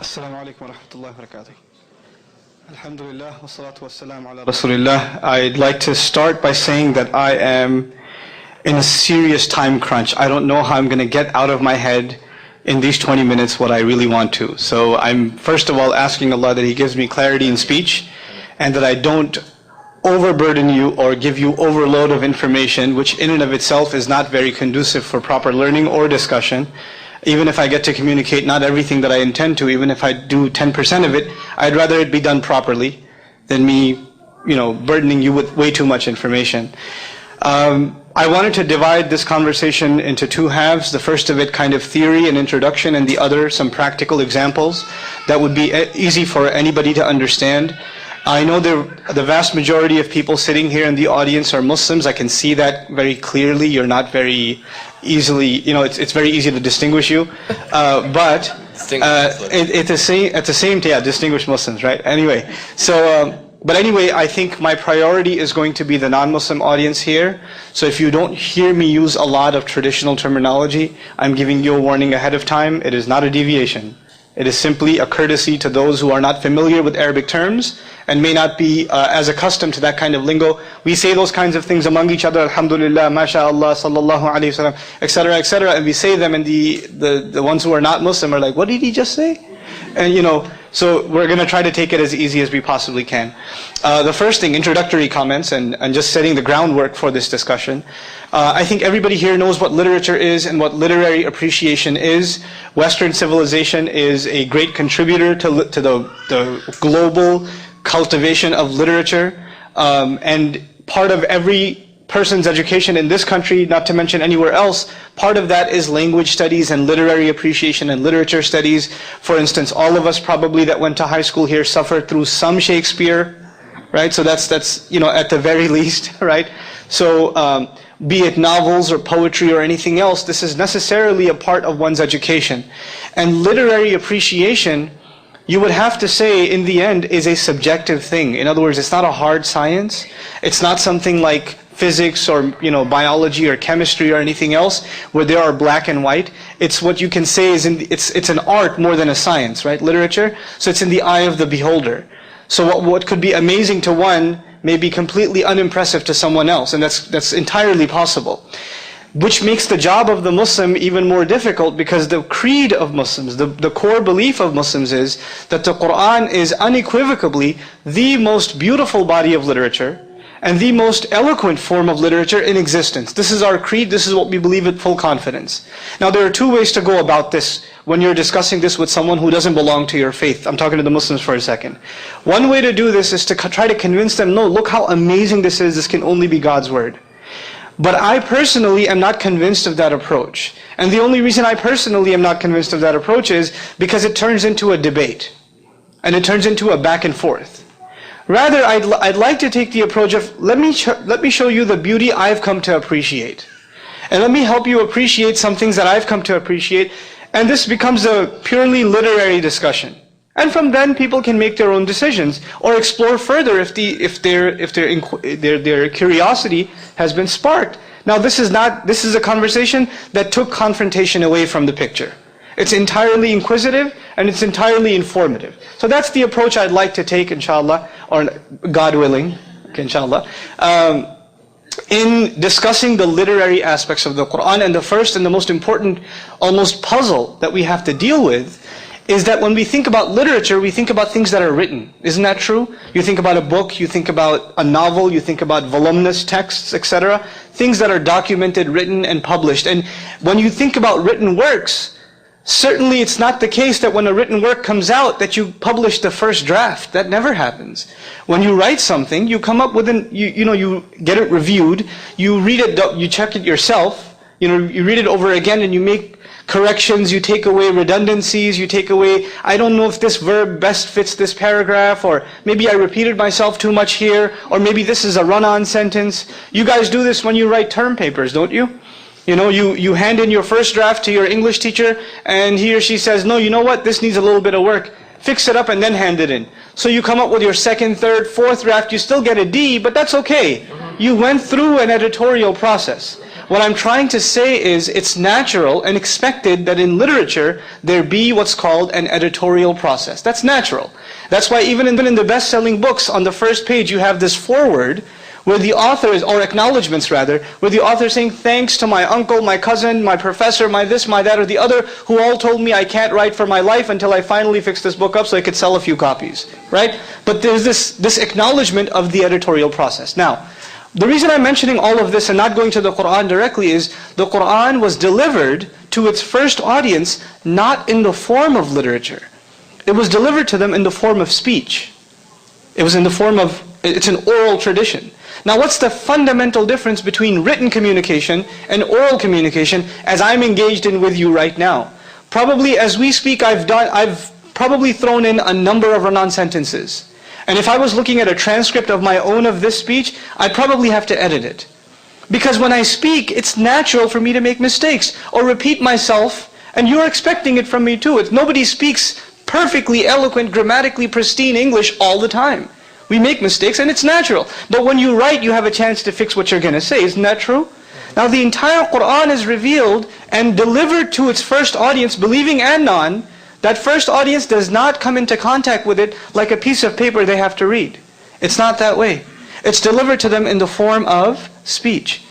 Assalamu alaikum wa rahmatullahi wa barakatuh. Alhamdulillah wa salatu wa salam ala Rasulillah. I'd like to start by saying that I am in a serious time crunch. I don't know how I'm going to get out of my head in these 20 minutes what I really want to. So I'm first of all asking Allah that He gives me clarity in speech and that I don't overburden you or give you overload of information, which in and of itself is not very conducive for proper learning or discussion. Even if I get to communicate not everything that I intend to, even if I do 10% of it, I'd rather it be done properly than me, burdening you with way too much information. I wanted to divide this conversation into two halves. The first of it kind of theory and introduction, and the other some practical examples that would be easy for anybody to understand. I know the vast majority of people sitting here in the audience are Muslims. I can see that very clearly. You're not very easily, it's very easy to distinguish you. But at the same time, distinguished Muslims, right? Anyway, but anyway, I think my priority is going to be the non-Muslim audience here. So if you don't hear me use a lot of traditional terminology, I'm giving you a warning ahead of time. It is not a deviation. It is simply a courtesy to those who are not familiar with Arabic terms and may not be as accustomed to that kind of lingo. We say those kinds of things among each other, alhamdulillah, mashallah, sallallahu alayhi wa sallam, etc., and we say them, and the ones who are not Muslim are like, what did he just say? And so we're going to try to take it as easy as we possibly can. The first thing, introductory comments and just setting the groundwork for this discussion. I think everybody here knows what literature is and what literary appreciation is. Western civilization is a great contributor to the global cultivation of literature. And part of every person's education in this country, not to mention anywhere else, part of that is language studies and literary appreciation and literature studies. For instance, all of us probably that went to high school here suffered through some Shakespeare, right? So that's at the very least, right? So be it novels or poetry or anything else, this is necessarily a part of one's education. And literary appreciation, you would have to say, in the end, is a subjective thing. In other words, it's not a hard science. It's not something like physics or biology or chemistry or anything else where there are black and white. It's what you can say is it's an art more than a science, right? Literature. So it's in the eye of the beholder. So what could be amazing to one may be completely unimpressive to someone else, and that's entirely possible. Which makes the job of the Muslim even more difficult, because the creed of Muslims, the core belief of Muslims is that the Quran is unequivocally the most beautiful body of literature and the most eloquent form of literature in existence. This is our creed, this is what we believe with full confidence. Now there are two ways to go about this when you're discussing this with someone who doesn't belong to your faith. I'm talking to the Muslims for a second. One way to do this is to try to convince them, no, look how amazing this is, this can only be God's word. But I personally am not convinced of that approach. And the only reason I personally am not convinced of that approach is because it turns into a debate. And it turns into a back and forth. Rather, I'd like to take the approach of, let me show you the beauty I've come to appreciate. And let me help you appreciate some things that I've come to appreciate. And this becomes a purely literary discussion. And from then, people can make their own decisions or explore further if their curiosity has been sparked. Now, this is a conversation that took confrontation away from the picture. It's entirely inquisitive and it's entirely informative. So that's the approach I'd like to take, inshallah, or God willing, okay, inshallah, in discussing the literary aspects of the Quran. And the first and the most important, almost puzzle that we have to deal with is that when we think about literature, we think about things that are written. Isn't that true? You think about a book, you think about a novel, you think about voluminous texts, etc. Things that are documented, written, and published. And when you think about written works, certainly it's not the case that when a written work comes out that you publish the first draft. That never happens. When you write something, you come up with you get it reviewed, you read it, you check it yourself, you read it over again and you make corrections, you take away redundancies, you take away, I don't know if this verb best fits this paragraph, or maybe I repeated myself too much here, or maybe this is a run-on sentence. You guys do this when you write term papers, don't you? You hand in your first draft to your English teacher, and he or she says, no, you know what, this needs a little bit of work. Fix it up and then hand it in. So you come up with your second, third, fourth draft, you still get a D, but that's okay. You went through an editorial process. What I'm trying to say is it's natural and expected that in literature there be what's called an editorial process. That's natural. That's why even in the best-selling books, on the first page you have this foreword where the author is, or acknowledgements rather, where the author is saying, thanks to my uncle, my cousin, my professor, my this, my that, or the other, who all told me I can't write for my life until I finally fixed this book up so I could sell a few copies, right? But there's this acknowledgement of the editorial process. Now, the reason I'm mentioning all of this and not going to the Qur'an directly is the Qur'an was delivered to its first audience not in the form of literature. It was delivered to them in the form of speech. It was in the form of, it's an oral tradition. Now what's the fundamental difference between written communication and oral communication as I'm engaged in with you right now? Probably as we speak, I've probably thrown in a number of run-on sentences. And if I was looking at a transcript of my own of this speech, I'd probably have to edit it. Because when I speak, it's natural for me to make mistakes or repeat myself, and you're expecting it from me too. Nobody speaks perfectly eloquent, grammatically pristine English all the time. We make mistakes and it's natural. But when you write, you have a chance to fix what you're going to say. Isn't that true? Now the entire Qur'an is revealed and delivered to its first audience, believing and non. That first audience does not come into contact with it like a piece of paper they have to read. It's not that way. It's delivered to them in the form of speech.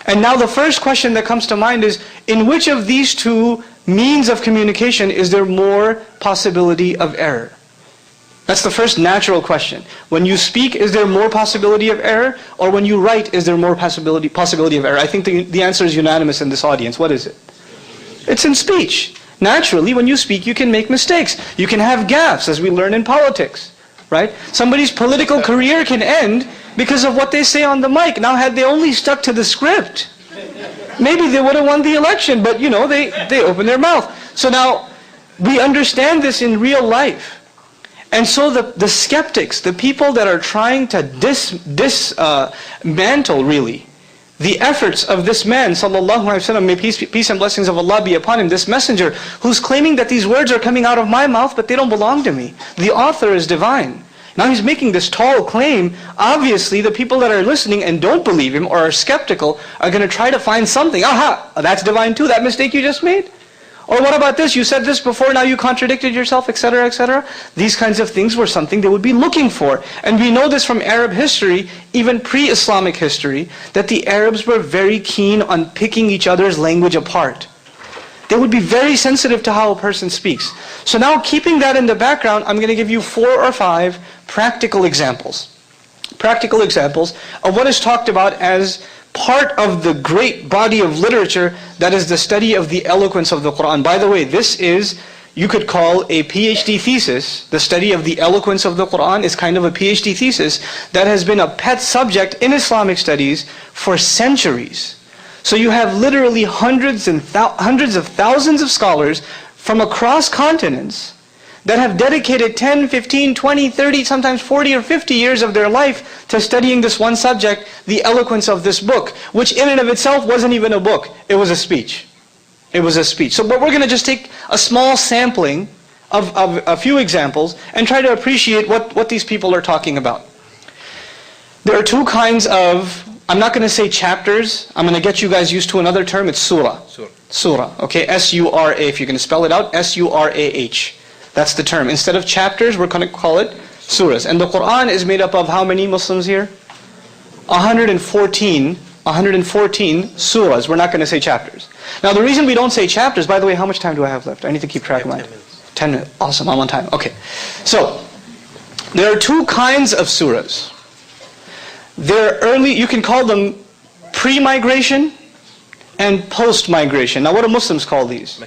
And now the first question that comes to mind is, in which of these two means of communication is there more possibility of error? That's the first natural question. When you speak, is there more possibility of error? Or when you write, is there more possibility of error? I think the answer is unanimous in this audience. What is it? It's in speech. Naturally, when you speak, you can make mistakes. You can have gaffes, as we learn in politics, right? Somebody's political career can end because of what they say on the mic. Now, had they only stuck to the script, maybe they would have won the election, but you know, they opened their mouth. So now, we understand this in real life. And so the skeptics, the people that are trying to dismantle really the efforts of this man, sallallahu alaihi wasallam, may peace and blessings of Allah be upon him, this messenger, who's claiming that these words are coming out of my mouth, but they don't belong to me. The author is divine. Now he's making this tall claim. Obviously, the people that are listening and don't believe him or are skeptical are going to try to find something. Aha, that's divine too, that mistake you just made? Or what about this? You said this before, now you contradicted yourself, etc., etc. These kinds of things were something they would be looking for. And we know this from Arab history, even pre-Islamic history, that the Arabs were very keen on picking each other's language apart. They would be very sensitive to how a person speaks. So now, keeping that in the background, I'm going to give you 4 or 5 practical examples. Practical examples of what is talked about as part of the great body of literature that is the study of the eloquence of the Qur'an. By the way, this is, you could call a PhD thesis. The study of the eloquence of the Qur'an is kind of a PhD thesis that has been a pet subject in Islamic studies for centuries. So you have literally hundreds of thousands of scholars from across continents that have dedicated 10, 15, 20, 30, sometimes 40 or 50 years of their life to studying this one subject, the eloquence of this book, which in and of itself wasn't even a book, it was a speech. It was a speech. So, but we're going to just take a small sampling of a few examples and try to appreciate what these people are talking about. There are 2 kinds of, I'm not going to say chapters, I'm going to get you guys used to another term, it's surah. Surah, okay, S-U-R-A, if you're going to spell it out, S-U-R-A-H. That's the term. Instead of chapters, we're going to call it surahs. And the Qur'an is made up of how many Muslims here? 114 surahs. We're not going to say chapters. Now the reason we don't say chapters, by the way, how much time do I have left? I need to keep track of mine. 10 minutes. Awesome, I'm on time. Okay. So, there are 2 kinds of surahs. They're early, you can call them pre-migration and post-migration. Now what do Muslims call these?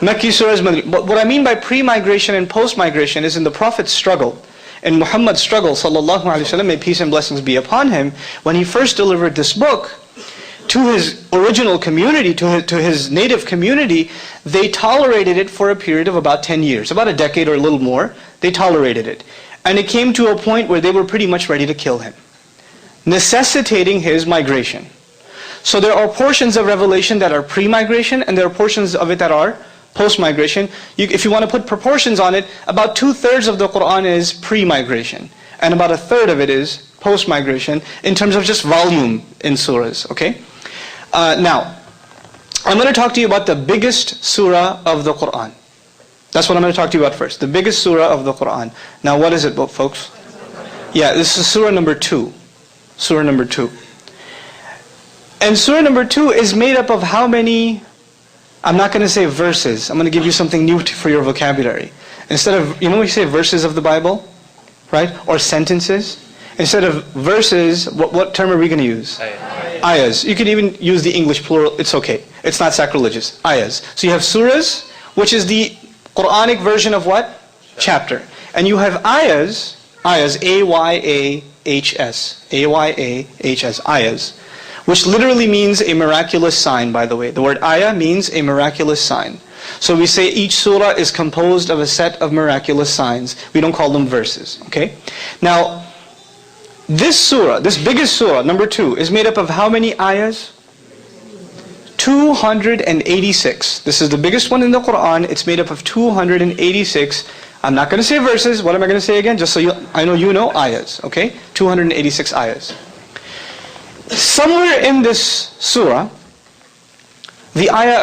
Makki surahs. But what I mean by pre-migration and post-migration is in the Prophet's struggle, in Muhammad's struggle, sallallahu alaihi wasallam, may peace and blessings be upon him, when he first delivered this book to his original community, to his native community, they tolerated it for a period of about 10 years, about a decade or a little more. They tolerated it. And it came to a point where they were pretty much ready to kill him, necessitating his migration. So there are portions of revelation that are pre-migration, and there are portions of it that are post-migration. If you want to put proportions on it, about 2/3 of the Qur'an is pre-migration, and about 1/3 of it is post-migration in terms of just volume in surahs, okay? Now, I'm going to talk to you about the biggest surah of the Quran. That's what I'm going to talk to you about first. The biggest surah of the Quran. Now, what is it, folks? Yeah, this is surah number 2. Surah number 2. And surah number 2 is made up of how many? I'm not going to say verses. I'm going to give you something new for your vocabulary. Instead of, when we say verses of the Bible, right? Or sentences. Instead of verses, what term are we going to use? Ayahs. You could even use the English plural. It's okay. It's not sacrilegious. Ayahs. So you have surahs, which is the Quranic version of what? Chapter. And you have ayahs, A-Y-A-H-S. A-Y-A-H-S. Ayahs. Which literally means a miraculous sign, by the way. The word ayah means a miraculous sign. So we say each surah is composed of a set of miraculous signs. We don't call them verses. Okay? Now, this surah, this biggest surah, number 2, is made up of how many ayahs? 286. This is the biggest one in the Quran. It's made up of 286. I'm not going to say verses. What am I going to say again? Just so I know you know, ayahs. Okay? 286 ayahs. Somewhere in this surah, the ayah